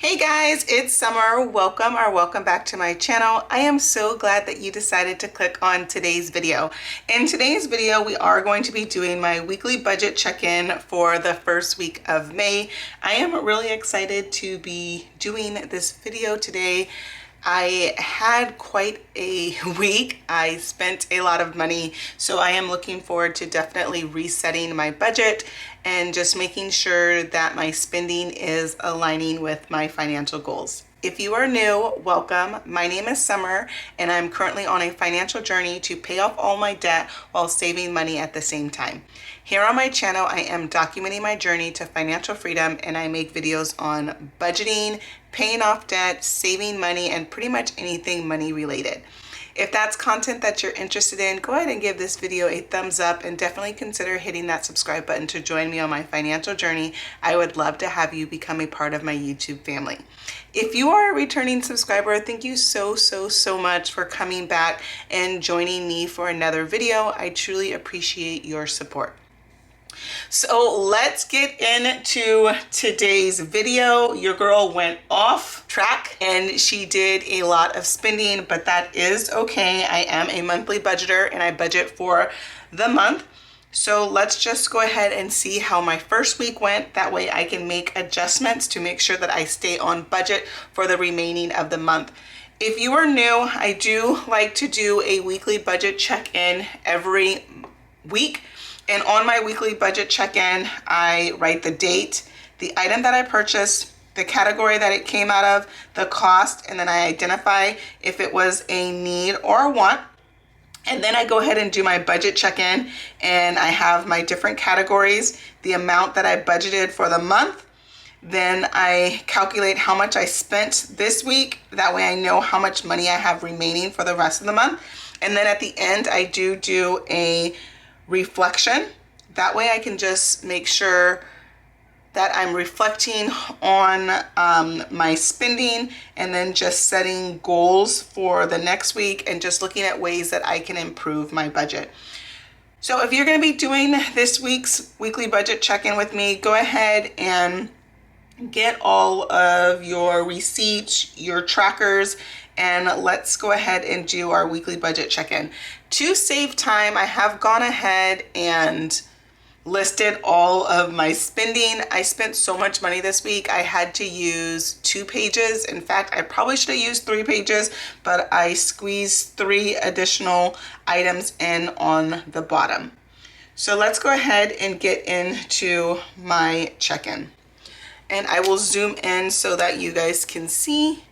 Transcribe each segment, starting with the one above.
Hey guys, it's Summer. Welcome back to my channel. I am so glad that you decided to click on today's video. In today's video, we are going to be doing my weekly budget check-in for the first week of May. I am really excited to be doing this video today. I had quite a week. I spent a lot of money, so I am looking forward to definitely resetting my budget and just making sure that my spending is aligning with my financial goals. If you are new, welcome. My name is Summer, and I'm currently on a financial journey to pay off all my debt while saving money at the same time. Here on my channel, I am documenting my journey to financial freedom, and I make videos on budgeting, paying off debt, saving money, and pretty much anything money related. If that's content that you're interested in, go ahead and give this video a thumbs up and definitely consider hitting that subscribe button to join me on my financial journey. I would love to have you become a part of my YouTube family. If you are a returning subscriber, thank you so much for coming back and joining me for another video. I truly appreciate your support. So let's get into today's video. Your girl went off track and she did a lot of spending, but that is okay. I am a monthly budgeter and I budget for the month. So let's just go ahead and see how my first week went. That way I can make adjustments to make sure that I stay on budget for the remaining of the month. If you are new, I do like to do a weekly budget check-in every week. And on my weekly budget check-in, I write the date, the item that I purchased, the category that it came out of, the cost, and then I identify if it was a need or a want. And then I go ahead and do my budget check-in, and I have my different categories, the amount that I budgeted for the month. Then I calculate how much I spent this week. That way I know how much money I have remaining for the rest of the month. And then at the end, I do a reflection. That way I can just make sure that I'm reflecting on my spending and then just setting goals for the next week and just looking at ways that I can improve my budget. So if you're going to be doing this week's weekly budget check-in with me, go ahead and get all of your receipts, your trackers, and let's go ahead and do our weekly budget check-in. To save time, I have gone ahead and listed all of my spending. I spent so much money this week. I had to use 2 pages. In fact, I probably should have used 3 pages, but I squeezed 3 additional items in on the bottom. So let's go ahead and get into my check-in. And I will zoom in so that you guys can see.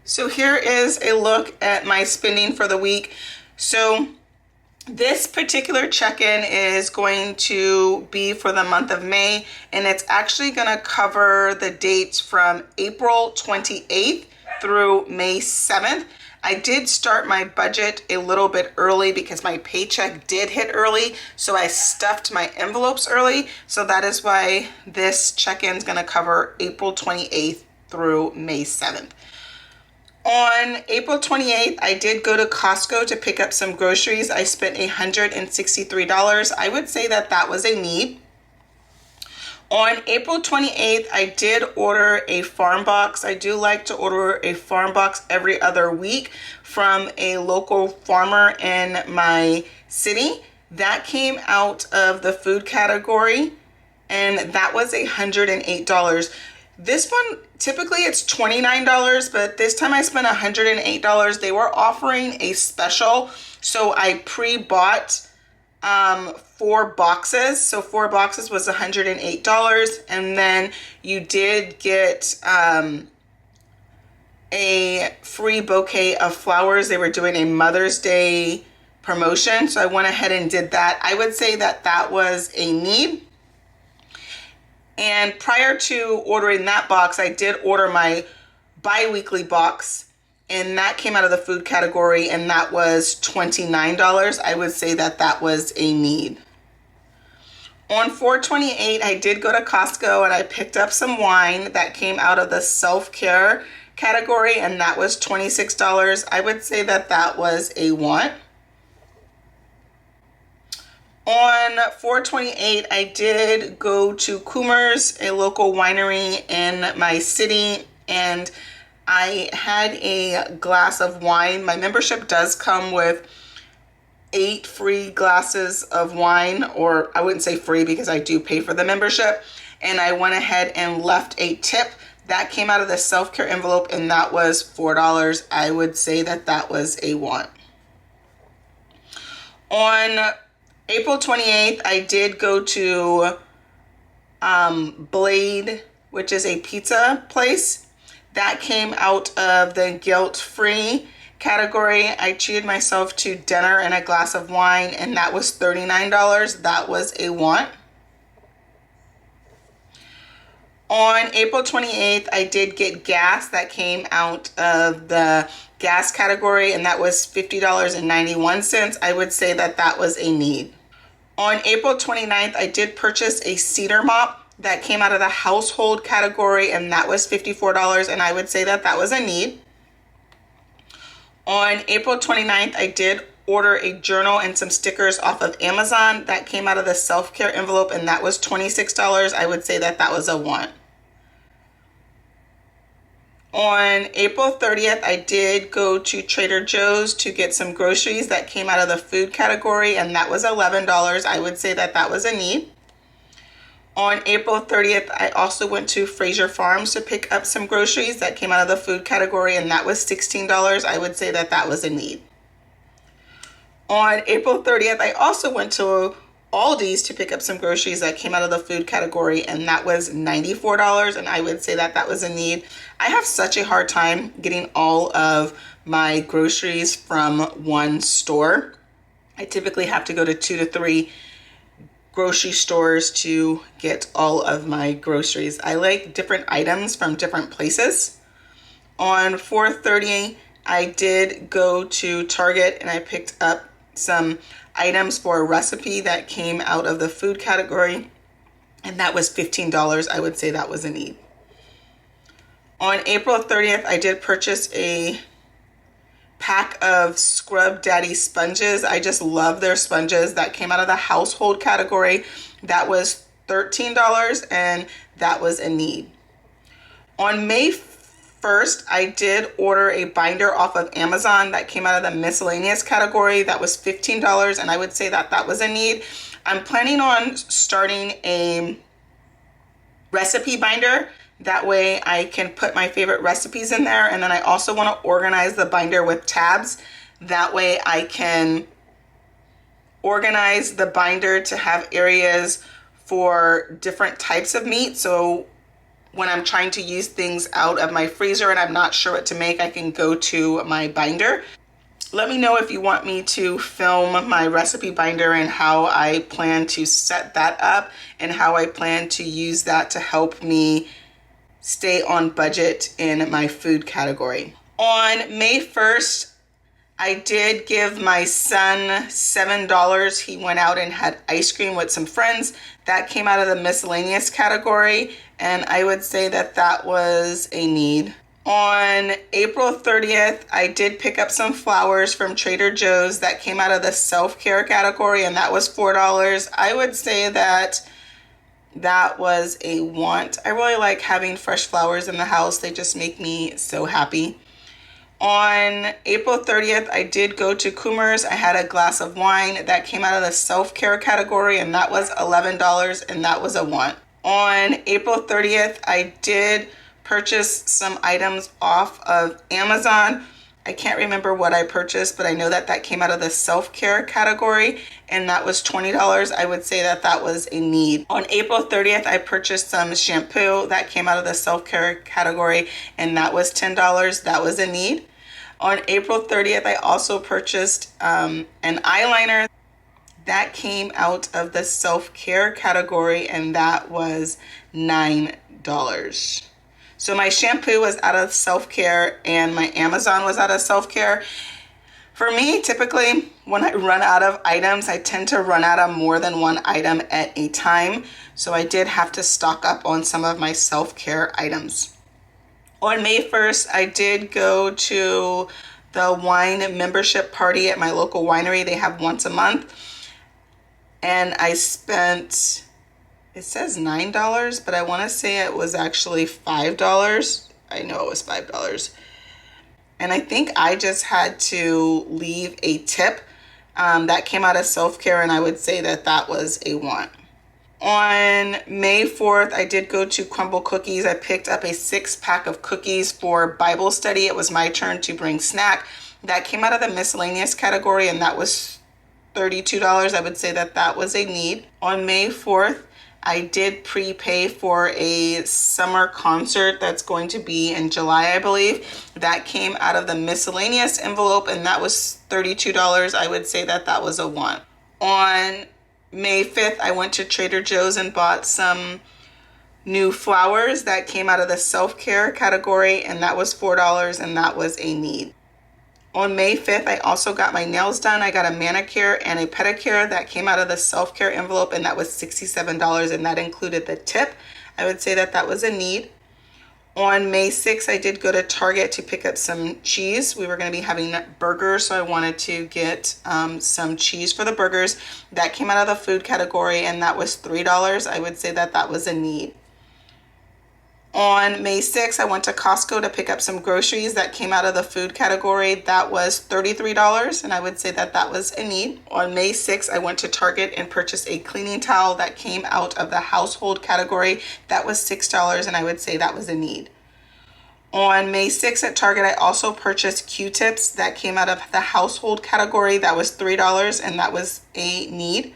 So here is a look at my spending for the week. So this particular check-in is going to be for the month of May, and it's actually going to cover the dates from April 28th through May 7th. I did start my budget a little bit early because my paycheck did hit early, so I stuffed my envelopes early. So that is why this check-in is going to cover April 28th through May 7th. On April 28th, I did go to Costco to pick up some groceries. I spent $163. I would say that that was a need. On April 28th, I did order a farm box. I do like to order a farm box every other week from a local farmer in my city. That came out of the food category, and that was $108. This one, typically it's $29, but this time I spent $108. They were offering a special, so I pre-bought 4 boxes. So 4 boxes was $108, and then you did get a free bouquet of flowers. They were doing a Mother's Day promotion, so I went ahead and did that. I would say that that was a need. And prior to ordering that box, I did order my bi-weekly box, and that came out of the food category, and that was $29. I would say that that was a need. On 4/28, I did go to Costco and I picked up some wine that came out of the self-care category, and that was $26. I would say that that was a want. On 4/28, I did go to Coomers, a local winery in my city, and I had a glass of wine. My membership does come with 8 free glasses of wine, or I wouldn't say free because I do pay for the membership. And I went ahead and left a tip that came out of the self-care envelope, and that was $4. I would say that that was a want. On April 28th, I did go to Blade, which is a pizza place. That came out of the guilt-free category. I treated myself to dinner and a glass of wine, and that was $39. That was a want. On April 28th, I did get gas. That came out of the gas category, and that was $50.91. I would say that that was a need. On April 29th, I did purchase a cedar mop that came out of the household category, and that was $54, and I would say that that was a need. On April 29th, I did order a journal and some stickers off of Amazon. That came out of the self-care envelope, and that was $26. I would say that that was a want. On April 30th, I did go to Trader Joe's to get some groceries that came out of the food category, and that was $11. I would say that that was a need. On April 30th, I also went to Fraser Farms to pick up some groceries that came out of the food category, and that was $16. I would say that that was a need. On April 30th, I also went to Aldi's to pick up some groceries that came out of the food category, and that was $94, and I would say that that was a need. I have such a hard time getting all of my groceries from one store. I typically have to go to 2 to 3 grocery stores to get all of my groceries. I like different items from different places. On 4/30, I did go to Target and I picked up some items for a recipe that came out of the food category, and that was $15. I would say that was a need. On April 30th, I did purchase a pack of Scrub Daddy sponges. I just love their sponges. That came out of the household category. That was $13, and that was a need. On May 1st, I did order a binder off of Amazon that came out of the miscellaneous category. That was $15, and I would say that that was a need. I'm planning on starting a recipe binder. That way I can put my favorite recipes in there, and then I also want to organize the binder with tabs. That way I can organize the binder to have areas for different types of meat. So when I'm trying to use things out of my freezer and I'm not sure what to make, I can go to my binder. Let me know if you want me to film my recipe binder and how I plan to set that up and how I plan to use that to help me stay on budget in my food category. On May 1st, I did give my son $7. He went out and had ice cream with some friends. That came out of the miscellaneous category, and I would say that that was a need. On April 30th, I did pick up some flowers from Trader Joe's that came out of the self-care category, and that was $4. I would say that that was a want. I really like having fresh flowers in the house. They just make me so happy. On April 30th, I did go to Coomers. I had a glass of wine that came out of the self-care category, and that was $11, and that was a want. On April 30th, I did purchase some items off of Amazon. I can't remember what I purchased, but I know that that came out of the self-care category, and that was $20. I would say that that was a need. On April 30th, I purchased some shampoo that came out of the self-care category, and that was $10. That was a need. On April 30th, I also purchased an eyeliner that came out of the self-care category, and that was $9. So my shampoo was out of self-care and my Amazon was out of self-care. For me, typically, when I run out of items, I tend to run out of more than one item at a time. So I did have to stock up on some of my self-care items. On May 1st, I did go to the wine membership party at my local winery. They have once a month. and I spent, it says $9, but I want to say it was actually $5. I know it was $5. And I think I just had to leave a tip that came out of self-care, and I would say that that was a want. On May 4th, I did go to Crumble Cookies. I picked up a 6-pack of cookies for Bible study. It was my turn to bring snack. That came out of the miscellaneous category, and that was $32. I would say that that was a need. On May 4th, I did prepay for a summer concert that's going to be in July, I believe. That came out of the miscellaneous envelope, and that was $32. I would say that that was a want. On May 5th, I went to Trader Joe's and bought some new flowers that came out of the self-care category, and that was $4, and that was a need. On May 5th, I also got my nails done. I got a manicure and a pedicure that came out of the self-care envelope, and that was $67, and that included the tip. I would say that that was a need. On May 6th, I did go to Target to pick up some cheese. We were going to be having burgers, so I wanted to get some cheese for the burgers. That came out of the food category, and that was $3. I would say that that was a need. On May 6th, I went to Costco to pick up some groceries that came out of the food category. That was $33, and I would say that that was a need. On May 6th, I went to Target and purchased a cleaning towel that came out of the household category. That was $6, and I would say that was a need. On May 6th at Target, I also purchased Q-tips that came out of the household category. That was $3, and that was a need.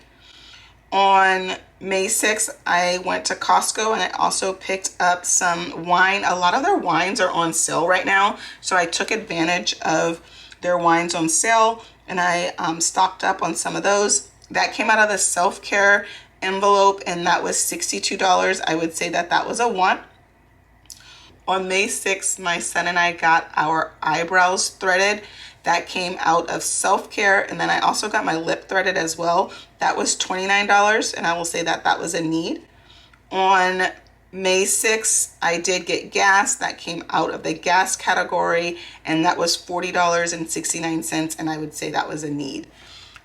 On May 6th, I went to Costco and I also picked up some wine. A lot of their wines are on sale right now, so I took advantage of their wines on sale, and I stocked up on some of those. That came out of the self-care envelope, and that was $62. I would say that that was a want. On May 6th, my son and I got our eyebrows threaded. That came out of self-care, and then I also got my lip threaded as well. That was $29, and I will say that that was a need. On May 6th, I did get gas. That came out of the gas category, and that was $40.69, and I would say that was a need.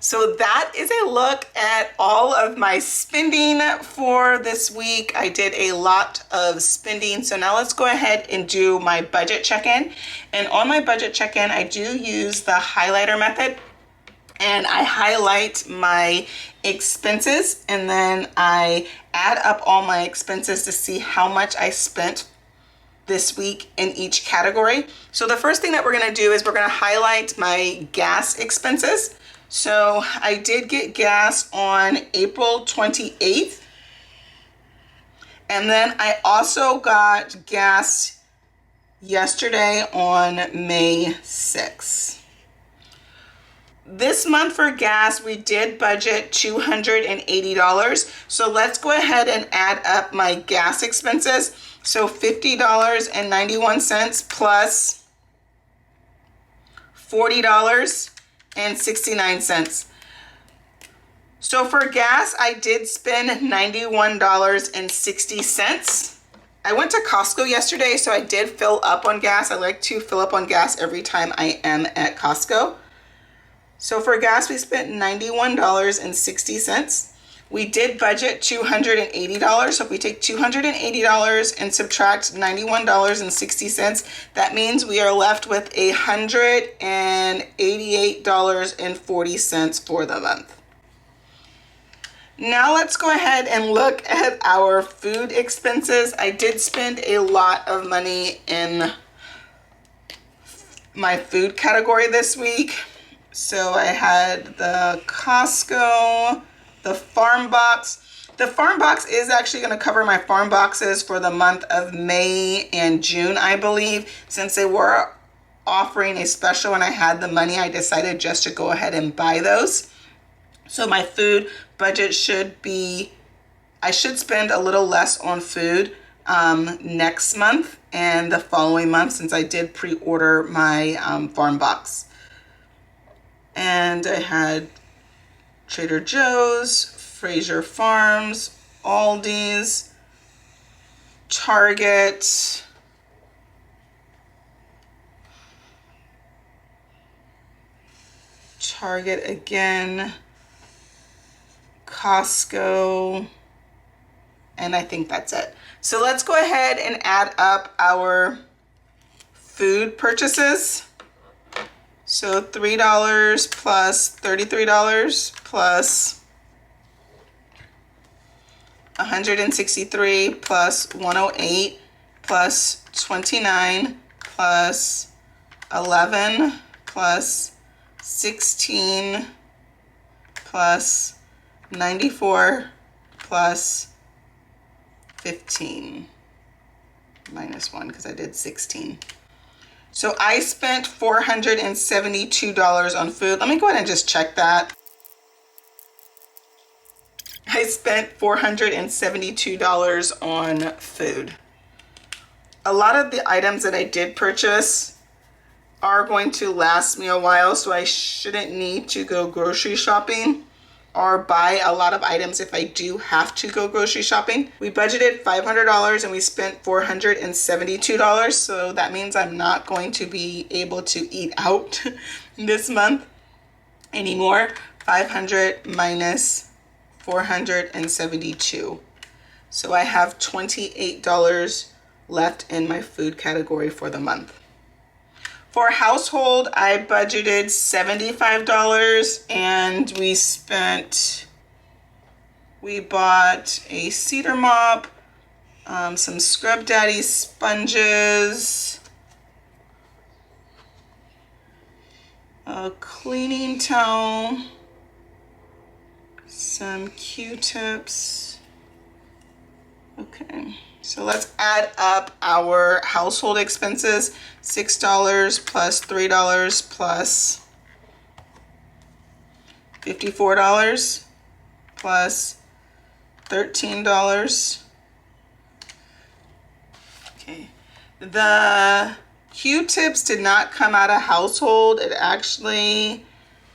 So that is a look at all of my spending for this week. I did a lot of spending. So now let's go ahead and do my budget check-in. And on my budget check-in, I do use the highlighter method, and I highlight my expenses, and then I add up all my expenses to see how much I spent this week in each category. So the first thing that we're gonna do is we're gonna highlight my gas expenses. So I did get gas on April 28th. And then I also got gas yesterday on May 6th. This month for gas, we did budget $280. So let's go ahead and add up my gas expenses. So $50.91 plus $40.69. So for gas, I did spend $91.60. I went to Costco yesterday, so I did fill up on gas. I like to fill up on gas every time I am at Costco. So for gas, we spent $91.60. We did budget $280. So if we take $280 and subtract $91.60, that means we are left with $188.40 for the month. Now let's go ahead and look at our food expenses. I did spend a lot of money in my food category this week. So I had the Costco, the Farm Box. The Farm Box is actually going to cover my Farm Boxes for the month of May and June, I believe. Since they were offering a special and I had the money, I decided just to go ahead and buy those. So my food budget should be, I should spend a little less on food next month and the following month, since I did pre-order my Farm Box. And I had Trader Joe's, Fraser Farms, Aldi's, Target, again, Costco, and I think that's it. So let's go ahead and add up our food purchases. So $3 plus $33 plus 163 plus 108 plus 29 plus 11 plus 16 plus 94 plus 15 minus 1 because I did 16. So I spent $472 on food. Let me go ahead and just check that. I spent $472 on food. A lot of the items that I did purchase are going to last me a while, so I shouldn't need to go grocery shopping or buy a lot of items if I do have to go grocery shopping. We budgeted $500 and we spent $472, so that means I'm not going to be able to eat out this month anymore. 500 minus 472. So I have $28 left in my food category for the month. For household, I budgeted $75 and we bought a cedar mop, some Scrub Daddy sponges, a cleaning towel, some Q-tips. Okay, so let's add up our household expenses. $6 plus $3 plus $54 plus $13. Okay, the Q-tips did not come out of household. It actually,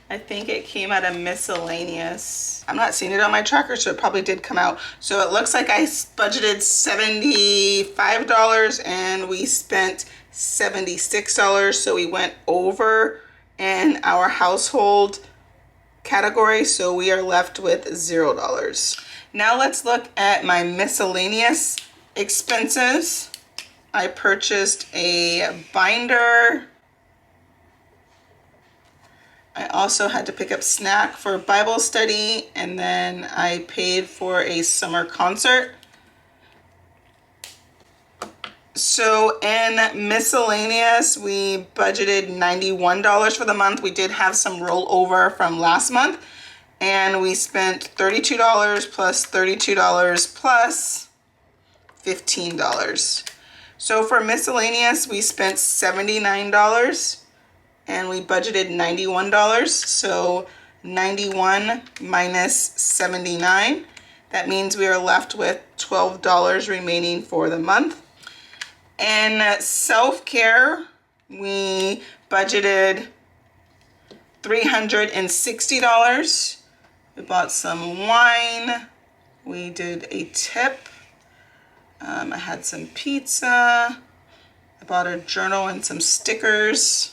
I think it came out of miscellaneous. I'm not seeing it on my tracker, so it probably did come out. So it looks like I budgeted $75 and we spent $76. So we went over in our household category. So we are left with $0. Now let's look at my miscellaneous expenses. I purchased a binder. I also had to pick up snack for Bible study, and then I paid for a summer concert. So in miscellaneous, we budgeted $91 for the month. We did have some rollover from last month, and we spent $32 plus $32 plus $15. So for miscellaneous, we spent $79 and we budgeted $91. So 91 minus 79. That means we are left with $12 remaining for the month. In self-care, we budgeted $360. We bought some wine. We did a tip. I had some pizza. I bought a journal and some stickers.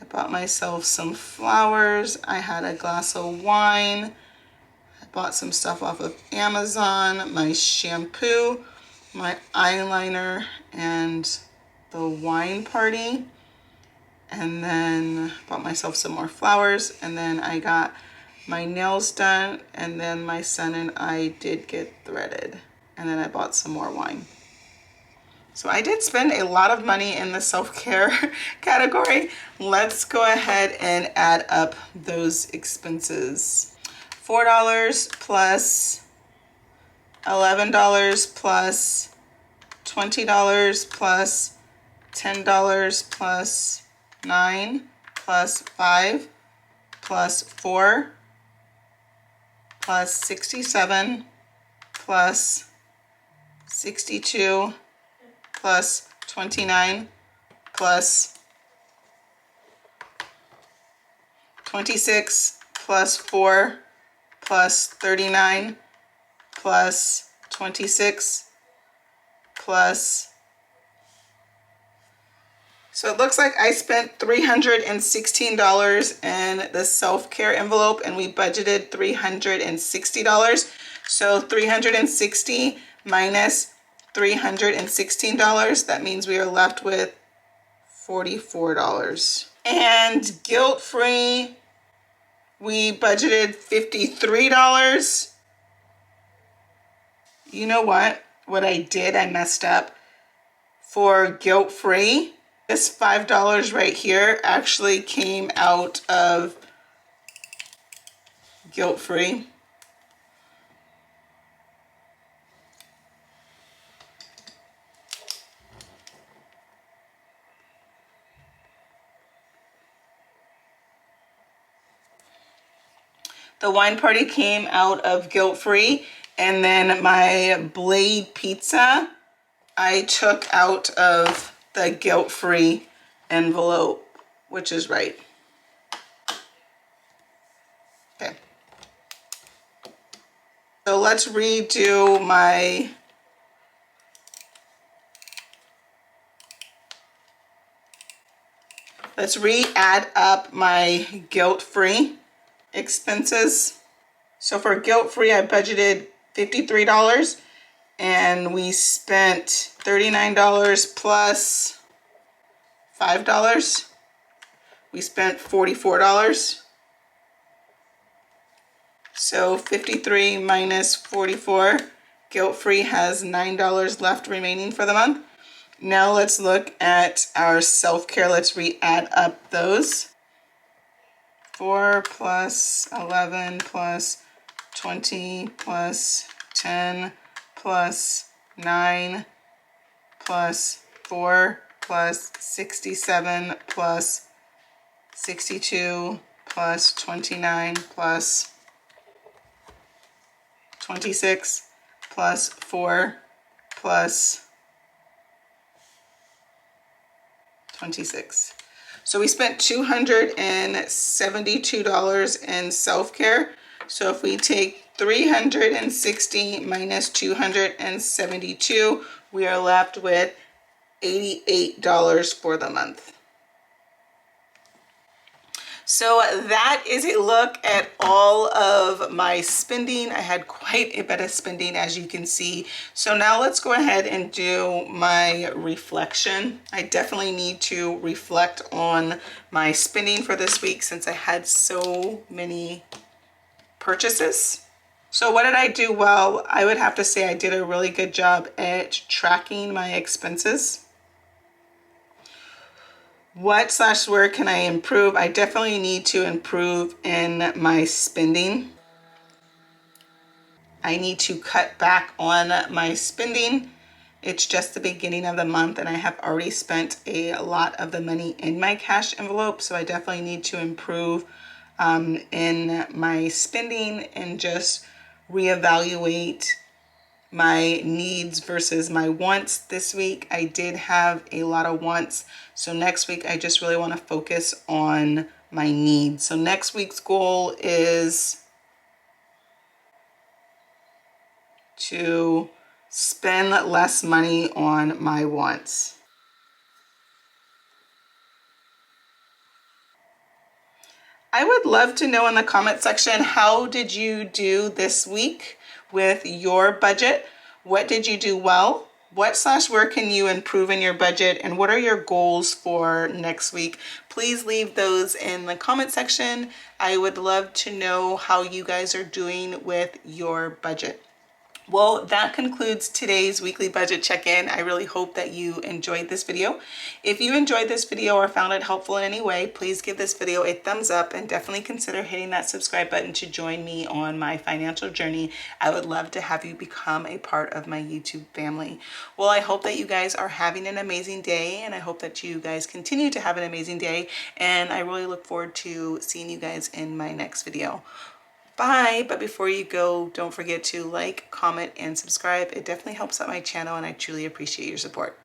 I bought myself some flowers. I had a glass of wine. I bought some stuff off of Amazon, my shampoo, my eyeliner, and the wine party. And then bought myself some more flowers. And then I got my nails done. And then my son and I did get threaded. And then I bought some more wine. So I did spend a lot of money in the self-care category. Let's go ahead and add up those expenses. $4 plus $11 plus $20 plus $10 plus 9 plus 5 plus 4 plus 67 plus 62 plus 29 plus 26 plus 4 plus 39 plus 26 plus So it looks like I spent $316 in the self-care envelope and we budgeted $360. So 360 minus $316, that means we are left with $44. And guilt-free, we budgeted $53. You know what? What I did, I messed up. For guilt-free, this $5 right here actually came out of guilt-free. The wine party came out of guilt-free, and then my Blade pizza I took out of the guilt-free envelope, which is right. Okay. So let's redo my let's re-add up my guilt-free expenses. So for guilt-free, I budgeted $53 and we spent $39 plus $5. We spent $44. So 53 minus 44, guilt-free has $9 left remaining for the month. Now let's look at our self-care. Let's re-add up those. 4 plus 11 plus 20 plus 10 plus 9 plus 4 plus 67 plus 62 plus 29 plus 26 plus 4 plus 26. So we spent $272 in self-care. So if we take 360 minus 272, we are left with $88 for the month. So that is a look at all of my spending. I had quite a bit of spending, as you can see. So now let's go ahead and do my reflection. I definitely need to reflect on my spending for this week since I had so many purchases. So what did I do well? I would have to say I did a really good job at tracking my expenses. Where can I improve? I definitely need to improve in my spending. I need to cut back on my spending. It's just the beginning of the month and I have already spent a lot of the money in my cash envelope. So I definitely need to improve in my spending and just reevaluate my needs versus my wants. This week I did have a lot of wants, so next week I just really want to focus on my needs. So next week's goal is to spend less money on my wants. I would love to know in the comment section, how did you do this week with your budget? What did you do well? Where can you improve in your budget? And what are your goals for next week? Please leave those in the comment section. I would love to know how you guys are doing with your budget. Well, that concludes today's weekly budget check-in. I really hope that you enjoyed this video. If you enjoyed this video or found it helpful in any way, please give this video a thumbs up and definitely consider hitting that subscribe button to join me on my financial journey. I would love to have you become a part of my YouTube family. Well, I hope that you guys are having an amazing day, and I hope that you guys continue to have an amazing day, and I really look forward to seeing you guys in my next video. Bye. But before you go, don't forget to like, comment, and subscribe. It definitely helps out my channel and I truly appreciate your support.